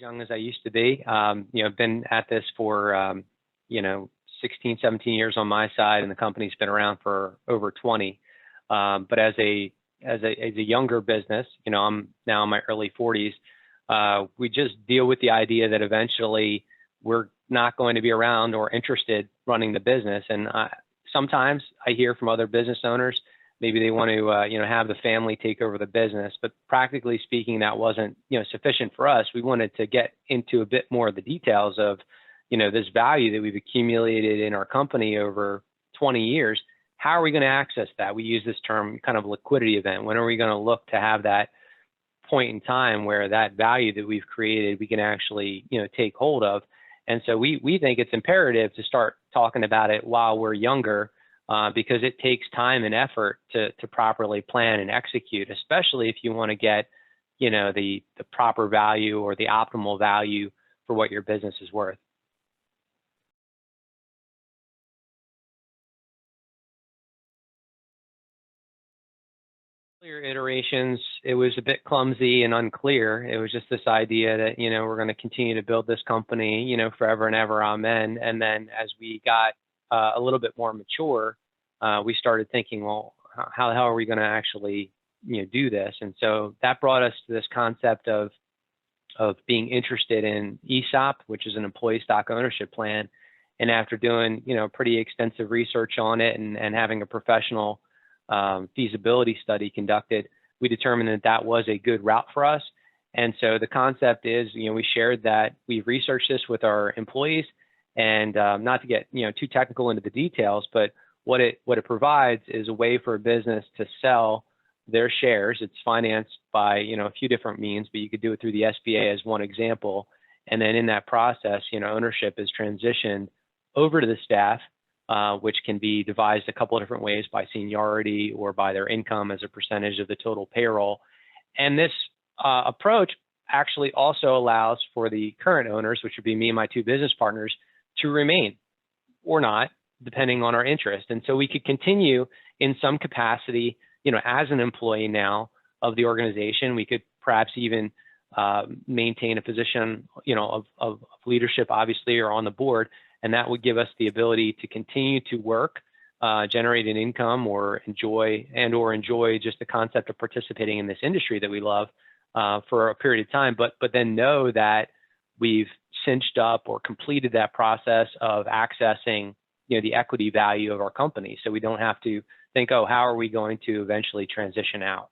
young as I used to be. I've been at this for, 16, 17 years on my side, and the company's been around for over 20. But as a younger business, I'm now in my early 40s. We just deal with the idea that eventually we're not going to be around or interested running the business. And sometimes I hear from other business owners, maybe they want to, have the family take over the business. But practically speaking, that wasn't, sufficient for us. We wanted to get into a bit more of the details of, this value that we've accumulated in our company over 20 years. How are we going to access that? We use this term kind of liquidity event. When are we going to look to have that point in time where that value that we've created, we can actually, take hold of? And so we think it's imperative to start talking about it while we're younger, because it takes time and effort to properly plan and execute, especially if you want to get, the proper value or the optimal value for what your business is worth. Earlier iterations, it was a bit clumsy and unclear. It was just this idea that, we're going to continue to build this company, forever and ever, amen. And then as we got a little bit more mature, we started thinking, well, how the hell are we going to actually, do this? And so that brought us to this concept of being interested in ESOP, which is an employee stock ownership plan. And after doing, pretty extensive research on it and having a professional feasibility study conducted, we determined that that was a good route for us. And so the concept is, we shared that we've researched this with our employees, and not to get too technical into the details, but what it provides is a way for a business to sell their shares. It's financed by a few different means, but you could do it through the SBA as one example. And then in that process, ownership is transitioned over to the staff, which can be devised a couple of different ways, by seniority or by their income as a percentage of the total payroll. And this approach actually also allows for the current owners, which would be me and my two business partners, to remain or not, depending on our interest. And so we could continue in some capacity, as an employee now of the organization. We could perhaps even maintain a position, of leadership, obviously, or on the board. And that would give us the ability to continue to work, generate an income, or enjoy just the concept of participating in this industry that we love for a period of time. But then know that we've cinched up or completed that process of accessing, the equity value of our company. So we don't have to think, oh, how are we going to eventually transition out?